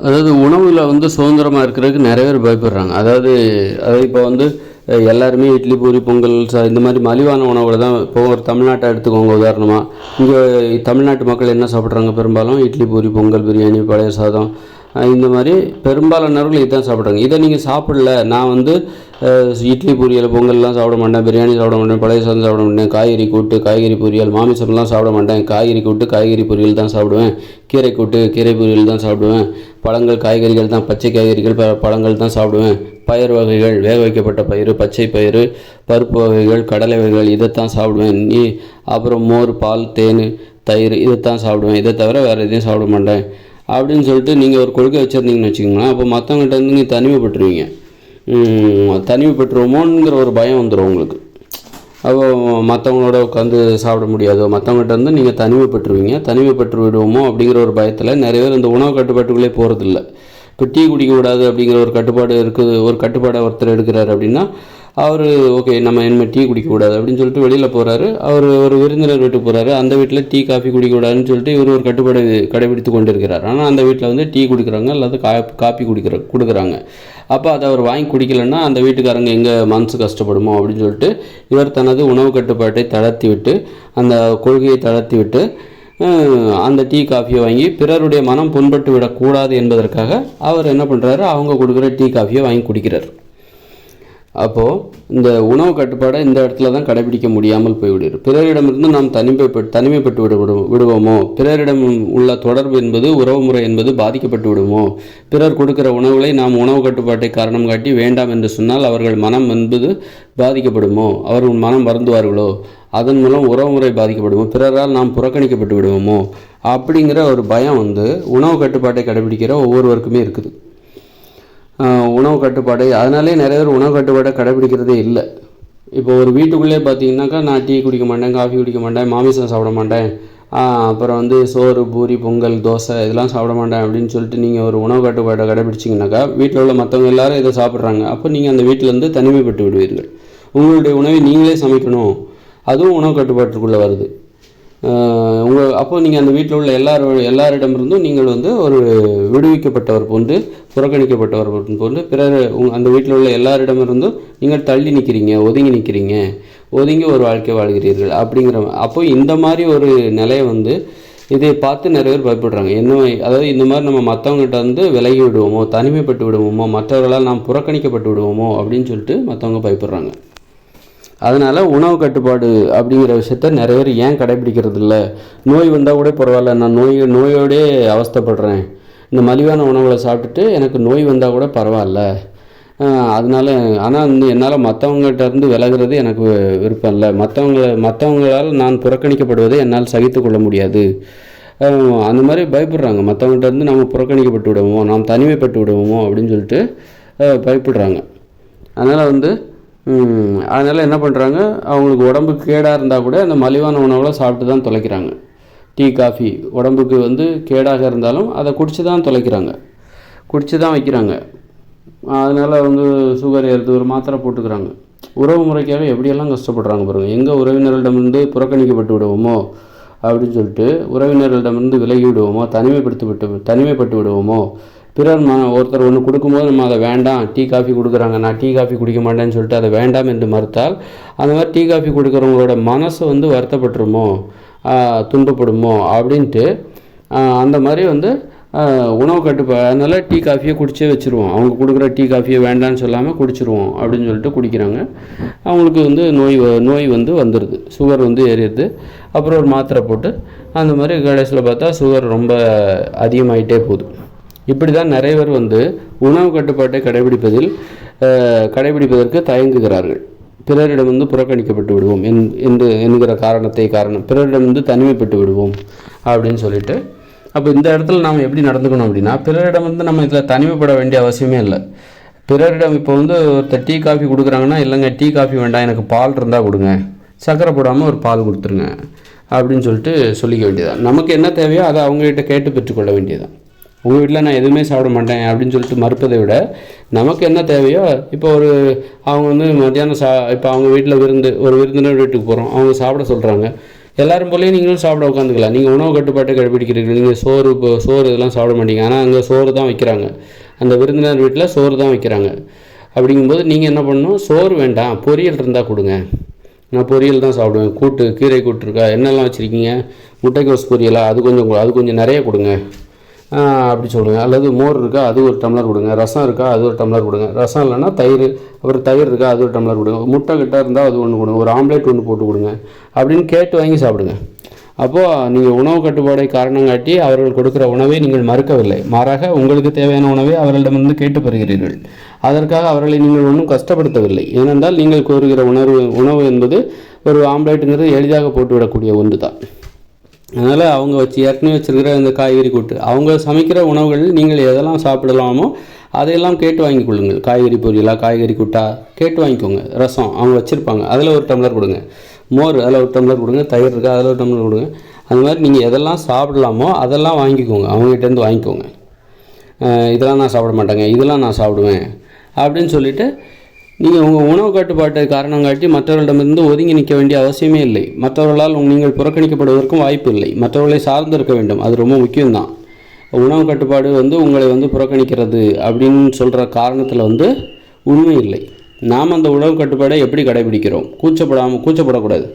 அதாவது உணவில் வந்து சுதந்திரமாக இருக்கிறதுக்கு நிறைய பேர் பயப்படுறாங்க. அதாவது இப்போ வந்து எல்லாருமே இட்லி பூரி பொங்கல் இந்த மாதிரி மலிவான உணவுகளை தான். இப்போ ஒரு தமிழ்நாட்டை எடுத்துக்கோங்க உதாரணமாக. இங்கே தமிழ்நாட்டு மக்கள் என்ன சாப்பிட்றாங்க? பெரும்பாலும் இட்லி பூரி பொங்கல் பிரியாணி பழைய சாதம் இந்த மாதிரி பெரும்பாலானவர்கள் இதுதான் சாப்பிட்றாங்க. இதை நீங்கள் சாப்பிடல, நான் வந்து இட்லி பொரியல் பொங்கல்லாம் சாப்பிட மாட்டேன், பிரியாணி சாப்பிட மாட்டேன், பழைய சாதம் சாப்பிட மாட்டேன், காய்கறி கூட்டு காய்கறி பொரியல் மாமிசம்லாம் சாப்பிட மாட்டேன், காய்கறி கூட்டு காய்கறி பொரியல் தான் சாப்பிடுவேன், கீரை கூட்டு கீரை பொரியல் தான் சாப்பிடுவேன், பழங்கள் காய்கறிகள் தான் பச்சை காய்கறிகள் பழங்கள் தான் சாப்பிடுவேன், பயிர் வகைகள் வேக வைக்கப்பட்ட பயிர் பச்சை பயிர் பருப்பு வகைகள் கடலை வகைகள் இதைத்தான் சாப்பிடுவேன், அப்புறம் மோர் பால் தேன் தயிர் இதைத்தான் சாப்பிடுவேன், இதை தவிர வேறு எதையும் சாப்பிட மாட்டேன் அப்படின்னு சொல்லிட்டு நீங்கள் ஒரு கொள்கை வச்சுருந்தீங்கன்னு வச்சுக்கோங்களேன். அப்போ மற்றவங்கள்ட்ட வந்து நீங்கள் தனிமைப்பட்டுருவீங்க. தனிமைப்பட்டுருவோமோங்கிற ஒரு பயம் வந்துடும் உங்களுக்கு. அப்போ மற்றவங்களோட உட்காந்து சாப்பிட முடியாதோ, மற்றவங்கள்ட்ட வந்து நீங்கள் தனிமைப்பட்டுருவீங்க. தனிமைப்பட்டு விடுவோமோ அப்படிங்கிற ஒரு பயத்தில் நிறைய பேர் இந்த உணவு கட்டுப்பாட்டுக்குள்ளே போகிறதில்ல. இப்போ டீ குடிக்கக்கூடாது அப்படிங்கிற ஒரு கட்டுப்பாடு இருக்குது. ஒரு கட்டுப்பாடை ஒருத்தர் எடுக்கிறாரு அப்படின்னா அவர் ஓகே நம்ம இனிமேல் டீ குடிக்கக்கூடாது அப்படின்னு சொல்லிட்டு வெளியில் போகிறாரு. அவர் ஒரு விருந்தினர் வீட்டுக்கு போகிறாரு. அந்த வீட்டில் டீ காஃபி குடிக்கக்கூடாதுன்னு சொல்லிட்டு இவர் ஒரு கட்டுப்பாடு கடைபிடித்து கொண்டு இருக்கிறார். ஆனால் அந்த வீட்டில் வந்து டீ குடிக்கிறாங்க அல்லது காஃபி கொடுக்குறாங்க. அப்போ அதை அவர் வாங்கி குடிக்கலைன்னா அந்த வீட்டுக்காரங்க எங்கே மனசு கஷ்டப்படுமோ அப்படின்னு சொல்லிட்டு இவர் தனது உணவு கட்டுப்பாட்டை தளர்த்தி விட்டு அந்த கொள்கையை தளர்த்தி விட்டு அந்த டீ காஃபியை வாங்கி பிறருடைய மனம் புண்பட்டு விடக்கூடாது என்பதற்காக அவர் என்ன பண்ணுறாரு, அவங்க கொடுக்குற டீ காஃபியை வாங்கி குடிக்கிறார். அப்போது இந்த உணவு கட்டுப்பாடை இந்த இடத்துல தான் கடைபிடிக்க முடியாமல் போய்விடுது. பிறரிடமிருந்து நாம் தனிமைப்பட்டு விடுவோமோ, பிறரிடம் உள்ள தொடர்பு என்பது உறவு முறை என்பது பாதிக்கப்பட்டு விடுமோ, பிறர் கொடுக்கிற உணவுகளை நாம் உணவு கட்டுப்பாட்டை காரணம் காட்டி வேண்டாம் என்று சொன்னால் அவர்கள் மனம் என்பது பாதிக்கப்படுமோ, அவர்கள் மனம் வருந்துவார்களோ, அதன் மூலம் உறவு முறை பாதிக்கப்படுமோ, பிறரால் நாம் புறக்கணிக்கப்பட்டு விடுவோமோ அப்படிங்கிற ஒரு பயம் வந்து உணவு கட்டுப்பாட்டை கடைபிடிக்கிற ஒவ்வொருவருக்குமே இருக்குது. உணவு கட்டுப்பாடு அதனாலே நிறைய பேர் உணவு கட்டுப்பாடை கடைபிடிக்கிறதே இல்லை. இப்போ ஒரு வீட்டுக்குள்ளே பார்த்தீங்கன்னாக்கா நான் டீ குடிக்க மாட்டேன், காஃபி குடிக்க மாட்டேன், மாமிசம் சாப்பிட மாட்டேன், அப்புறம் வந்து சோறு பூரி பொங்கல் தோசை இதெல்லாம் சாப்பிட மாட்டேன் அப்படின்னு சொல்லிட்டு நீங்கள் ஒரு உணவு கட்டுப்பாட்டை கடைபிடிச்சிங்கனாக்கா வீட்டில் உள்ள மற்றவங்க எல்லாரும் இதை சாப்பிட்றாங்க. அப்போ நீங்கள் அந்த வீட்டிலேருந்து தனிமைப்பட்டு விடுவீர்கள். உங்களுடைய உணவை நீங்களே சமைக்கணும், அதுவும் உணவு கட்டுப்பாட்டுக்குள்ளே வருது. அப்போது நீங்கள் அந்த வீட்டில் உள்ள எல்லாரிடமிருந்தும் நீங்கள் வந்து ஒரு விடுவிக்கப்பட்டவர் போன்று புறக்கணிக்கப்பட்டவர் போன்று பிறர் அந்த வீட்டில் உள்ள எல்லாரிடமிருந்தும் நீங்கள் தள்ளி நிற்கிறீங்க, ஒதுங்கி ஒரு வாழ்க்கை வாழ்கிறீர்கள் அப்படிங்கிற. அப்போ இந்த மாதிரி ஒரு நிலையை வந்து இதை பார்த்து நிறைய பேர் பயப்படுறாங்க. அதாவது இந்த மாதிரி நம்ம மற்றவங்ககிட்ட வந்து விலகி விடுவோமோ, தனிமைப்பட்டு விடுவோமோ, மற்றவர்களால் நாம் புறக்கணிக்கப்பட்டு விடுவோமோ அப்படின்னு சொல்லிட்டு மற்றவங்க பயப்படுறாங்க. அதனால் உணவு கட்டுப்பாடு அப்படிங்கிற விஷயத்த நிறைய பேர் ஏன் கடைபிடிக்கிறது இல்லை? நோய் வந்தால் கூட பரவாயில்ல, நான் நோயோடே அவஸ்தைப்படுறேன், இந்த மலிவான உணவுகளை சாப்பிட்டுட்டு எனக்கு நோய் வந்தால் கூட பரவாயில்ல, ஆனால் என்னால் மற்றவங்ககிட்ட இருந்து விலகிறது எனக்கு விருப்பம் இல்லை, மற்றவங்களால் நான் புறக்கணிக்கப்படுவதை என்னால் சகித்து கொள்ள முடியாது, அந்த மாதிரி பயப்படுறாங்க. மற்றவங்ககிட்ட இருந்து நம்ம புறக்கணிக்கப்பட்டு விடுவோமோ, நாம் தனிமைப்பட்டு விடுவோமோ அப்படின்னு சொல்லிட்டு பயப்படுறாங்க. அதனால் என்ன பண்ணுறாங்க, அவங்களுக்கு உடம்புக்கு கேடாக இருந்தால் கூட அந்த மலிவான உணவுகளை சாப்பிட்டு தான் தொலைக்கிறாங்க. டீ காஃபி உடம்புக்கு வந்து கேடாக இருந்தாலும் அதை குடித்து தான் தொலைக்கிறாங்க, குடித்து தான் வைக்கிறாங்க. அதனால் வந்து சுகர் ஏறுது, ஒரு மாத்திரை போட்டுக்கிறாங்க. உறவு முறைக்காக எப்படியெல்லாம் கஷ்டப்படுறாங்க பாருங்கள். எங்கள் உறவினர்களிடமிருந்து புறக்கணிக்கப்பட்டு விடுவோமோ அப்படின்னு சொல்லிட்டு உறவினர்களிடமிருந்து விலகி விடுவோமோ, தனிமைப்பட்டு விடுவோமோ, பிறர் ஒருத்தர் ஒன்று கொடுக்கும்போது நம்ம அதை வேண்டாம், டீ காஃபி கொடுக்குறாங்க நான் டீ காஃபி குடிக்க மாட்டேன்னு சொல்லிட்டு அதை வேண்டாம் என்று மறுத்தால் அந்த மாதிரி டீ காஃபி கொடுக்குறவங்களோட மனசு வந்து வருத்தப்பட்டுருமோ, துன்பப்படுமோ அப்படின்ட்டு அந்த மாதிரி வந்து உணவு கட்டுப்பாடு. அதனால் டீ காஃபியை குடிச்சே வச்சுருவோம், அவங்க கொடுக்குற டீ காஃபியை வேண்டான்னு சொல்லாமல் குடிச்சிருவோம் அப்படின்னு சொல்லிட்டு குடிக்கிறாங்க. அவங்களுக்கு வந்து நோய் வந்து வந்துடுது, சுகர் வந்து ஏறிடுது. அப்புறம் ஒரு மாத்திரை போட்டு அந்த மாதிரி கடைசியில் பார்த்தா சுகர் ரொம்ப அதிகமாகிட்டே போகுது. இப்படி தான் நிறைய பேர் வந்து உணவு கட்டுப்பாட்டை கடைபிடிப்பதற்கு தயங்குகிறார்கள். பிறரிடம் வந்து புறக்கணிக்கப்பட்டு விடுவோம் என்கிற பிறரிடம் வந்து தனிமைப்பட்டு விடுவோம் அப்படின்னு சொல்லிட்டு. அப்போ இந்த இடத்துல நாம் எப்படி நடந்துக்கணும் அப்படின்னா, பிறரிடம் வந்து நம்ம இதில் தனிமைப்பட வேண்டிய அவசியமே இல்லை. பிறரிடம் இப்போ வந்து ஒருத்தர் டீ காஃபி கொடுக்குறாங்கன்னா, இல்லைங்க டீ காஃபி வேண்டாம், எனக்கு பால் இருந்தால் கொடுங்க, சர்க்கரை போடாமல் ஒரு பால் கொடுத்துருங்க அப்படின்னு சொல்லிட்டு சொல்லிக்க வேண்டியதான். நமக்கு என்ன தேவையோ அதை அவங்ககிட்ட கேட்டு பெற்றுக்கொள்ள வேண்டியதான். உங்கள் வீட்டில் நான் எதுவுமே சாப்பிட மாட்டேன் அப்படின்னு சொல்லிட்டு மறுப்பதை விட நமக்கு என்ன தேவையோ, இப்போ அவங்க வந்து மத்தியானம் இப்போ அவங்க வீட்டில் ஒரு விருந்தினர் வீட்டுக்கு போகிறோம், அவங்க சாப்பிட சொல்கிறாங்க, எல்லோரும் போலேயும் நீங்களும் சாப்பிட உட்காந்துக்கலாம். நீங்கள் உணவு கட்டுப்பாட்டை கடைபிடிக்கிறீர்கள். நீங்கள் சோறு இதெல்லாம் சாப்பிட மாட்டீங்க. ஆனால் அங்கே சோறு தான் வைக்கிறாங்க. அந்த விருந்தினர் வீட்டில் சோறு தான் வைக்கிறாங்க. அப்படிங்கும்போது நீங்கள் என்ன பண்ணணும், சோறு வேண்டாம், பொரியல் இருந்தால் கொடுங்க, நான் பொரியல் தான் சாப்பிடுவேன், கூட்டு கீரை கூட்டு இருக்கா, என்னெல்லாம் வச்சுருக்கீங்க, முட்டைக்கோஸ் பொரியலா, அது கொஞ்சம் நிறைய கொடுங்க அப்படி சொல்லுங்கள். அல்லது மோர் இருக்கா, அது ஒரு டம்ளர் கொடுங்க, ரசம் இருக்கா, அது ஒரு டம்ளர் கொடுங்க, ரசம் இல்லைன்னா தயிர், அப்புறம் தயிர் இருக்கா, அது ஒரு டம்ளர் கொடுங்க, முட்டை கிட்ட இருந்தால் அது ஒன்று கொடுங்க, ஒரு ஆம்லேட் ஒன்று போட்டு கொடுங்க அப்படின்னு கேட்டு வாங்கி சாப்பிடுங்க. அப்போது நீங்கள் உணவு கட்டுப்பாடை காரணம் காட்டி அவர்கள் கொடுக்குற உணவை நீங்கள் மறுக்கவில்லை, மாறாக உங்களுக்கு தேவையான உணவை அவர்களிடமிருந்து கேட்டு பெறுகிறீர்கள். அதற்காக அவர்களை நீங்கள் ஒன்றும் கஷ்டப்படுத்தவில்லை. ஏனென்றால் நீங்கள் கோருகிற உணவு என்பது ஒரு ஆம்லேட்டுங்கிறது எளிதாக போட்டுவிடக்கூடிய ஒன்று தான். அதனால் அவங்க ஏற்கனவே வச்சுருக்கிற இந்த காய்கறி கூட்டு, அவங்க சமைக்கிற உணவுகள் நீங்கள் எதெல்லாம் சாப்பிடலாமோ அதையெல்லாம் கேட்டு வாங்கி கொள்ளுங்கள். காய்கறி பொரியலா, காய்கறி கூட்டா கேட்டு வாங்கிக்கோங்க. ரசம் அவங்க வச்சுருப்பாங்க, அதில் ஒரு டம்ளர் கொடுங்க. மோர் அதில் ஒரு டம்ளர் கொடுங்க. தயிர் இருக்கா, அதில் ஒரு டம்ளர் கொடுங்க. அந்த மாதிரி நீங்கள் எதெல்லாம் சாப்பிடலாமோ அதெல்லாம் வாங்கிக்கோங்க, அவங்ககிட்டேருந்து வாங்கிக்கோங்க. இதெல்லாம் நான் சாப்பிட மாட்டேங்க, இதெல்லாம் நான் சாப்பிடுவேன் அப்படின்னு சொல்லிவிட்டு நீங்கள் உங்கள் உணவு கட்டுப்பாட்டை காரணம் காட்டி மற்றவர்களிடமிருந்து ஒதுங்கி நிற்க வேண்டிய அவசியமே இல்லை. மற்றவர்களால் நீங்கள் புறக்கணிக்கப்படுவதற்கும் வாய்ப்பு இல்லை. மற்றவர்களை சார்ந்து இருக்க வேண்டும், அது ரொம்ப முக்கியம்தான். உணவு கட்டுப்பாடு உங்களை புறக்கணிக்கிறது அப்படின்னு சொல்கிற காரணத்தில் உண்மை இல்லை. நாம் அந்த உணவு கட்டுப்பாடை எப்படி கடைபிடிக்கிறோம், கூச்சப்படக்கூடாது.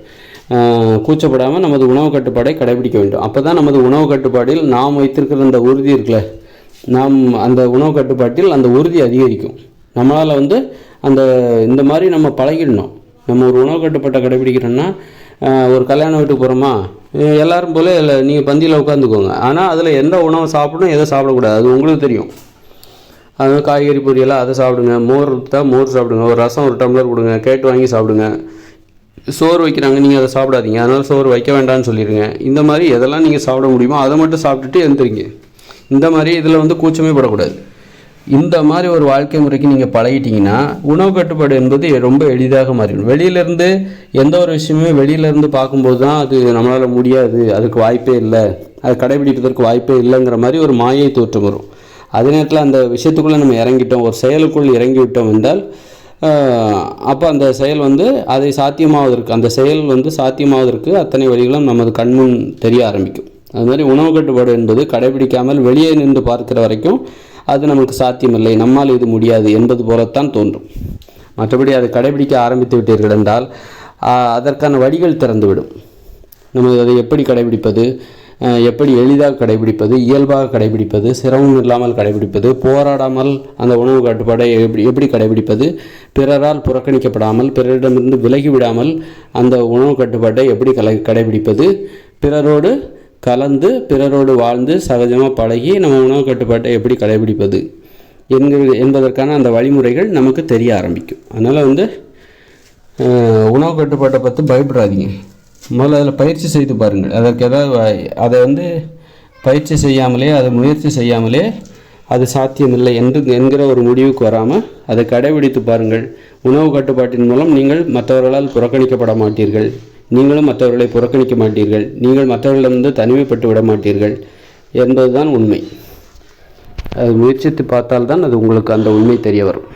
கூச்சப்படாமல் நமது உணவு கட்டுப்பாடை கடைபிடிக்க வேண்டும். அப்போ தான் நமது உணவு கட்டுப்பாடில் நாம் வைத்திருக்கிற அந்த உறுதி இருக்குல்ல, நாம் அந்த உணவு கட்டுப்பாட்டில் அந்த உறுதி அதிகரிக்கும். நம்மளால் இந்த மாதிரி நம்ம பழகிடணும். நம்ம ஒரு உணவு கட்டுப்பாட்டை கடைபிடிக்கிறோன்னா, ஒரு கல்யாண வீட்டுக்கு போகிறோமா, எல்லோரும் போல் நீங்கள் பந்தியில் உட்காந்துக்கோங்க. ஆனால் அதில் எந்த உணவை சாப்பிடணும், எதை சாப்பிடக்கூடாது, அது உங்களுக்கு தெரியும். அது காய்கறி பொரியலாக அதை சாப்பிடுங்க, மோர் தான் மோர் சாப்பிடுங்க, ஒரு ரசம் ஒரு டம்ளர் கொடுங்க, கேட்டு வாங்கி சாப்பிடுங்க. சோறு வைக்கிறாங்க, நீங்கள் அதை சாப்பிடாதீங்க, அதனால் சோறு வைக்க வேண்டாம்னு சொல்லிடுங்க. இந்த மாதிரி எதெல்லாம் நீங்கள் சாப்பிட முடியுமோ அதை மட்டும் சாப்பிட்டுட்டு எழுந்திரிங்க. இந்த மாதிரி இதில் கூச்சமே படக்கூடாது. இந்த மாதிரி ஒரு வாழ்க்கை முறைக்கு நீங்கள் பழகிட்டீங்கன்னா உணவு கட்டுப்பாடு என்பது ரொம்ப எளிதாக மாறிடும். வெளியிலேருந்து எந்த ஒரு விஷயமே வெளியிலேருந்து பார்க்கும்போது தான் அது நம்மளால் முடியாது, அதுக்கு வாய்ப்பே இல்லை, அது கடைபிடிப்பதற்கு வாய்ப்பே இல்லைங்கிற மாதிரி ஒரு மாயை தோற்றம் வரும். அதே நேரத்தில் அந்த விஷயத்துக்குள்ளே நம்ம இறங்கிட்டோம், ஒரு செயலுக்குள் இறங்கிவிட்டோம் என்றால் அப்போ அந்த செயல் அதை சாத்தியமாவதற்கு, அந்த செயல் சாத்தியமாவதற்கு அத்தனை வழிகளும் நமது கண்முன் தெரிய ஆரம்பிக்கும். அது மாதிரி உணவு கட்டுப்பாடு என்பது கடைபிடிக்காமல் வெளியே நின்று பார்க்கிற வரைக்கும் அது நமக்கு சாத்தியமில்லை, நம்மால் இது முடியாது என்பது போலத்தான் தோன்றும். மற்றபடி அதை கடைபிடிக்க ஆரம்பித்து விட்டீர்கள் என்றால் அதற்கான வழிகள் திறந்துவிடும். நம்ம அதை எப்படி கடைபிடிப்பது, எப்படி எளிதாக கடைபிடிப்பது, இயல்பாக கடைபிடிப்பது, சிரமம் இல்லாமல் கடைபிடிப்பது, போராடாமல் அந்த உணவு கட்டுப்பாடை எப்படி கடைபிடிப்பது, பிறரால் புறக்கணிக்கப்படாமல், பிறரிடமிருந்து விலகிவிடாமல் அந்த உணவு கட்டுப்பாட்டை எப்படி கடைபிடிப்பது, பிறரோடு கலந்து பிறரோடு வாழ்ந்து சகஜமாக பழகி நம்ம உணவு கட்டுப்பாட்டை எப்படி கடைபிடிப்பது என்பதற்கான அந்த வழிமுறைகள் நமக்கு தெரிய ஆரம்பிக்கும். அதனால் உணவு கட்டுப்பாட்டை பற்றி பயப்படாதீங்க. முதல்ல அதில் பயிற்சி செய்து பாருங்கள். அதற்கு அதை பயிற்சி செய்யாமலே, அதை முயற்சி செய்யாமலே அது சாத்தியமில்லை என்கிற ஒரு முடிவுக்கு வராமல் அதை கடைபிடித்து பாருங்கள். உணவு கட்டுப்பாட்டின் மூலம் நீங்கள் மற்றவர்களால் புறக்கணிக்கப்பட மாட்டீர்கள், நீங்களும் மற்றவர்களை புறக்கணிக்க மாட்டீர்கள், நீங்கள் மற்றவர்களிடமிருந்து தனிமைப்பட்டு விட மாட்டீர்கள் என்பதுதான் உண்மை. அது முயற்சித்து பார்த்தால்தான் அது உங்களுக்கு அந்த உண்மை தெரிய வரும்.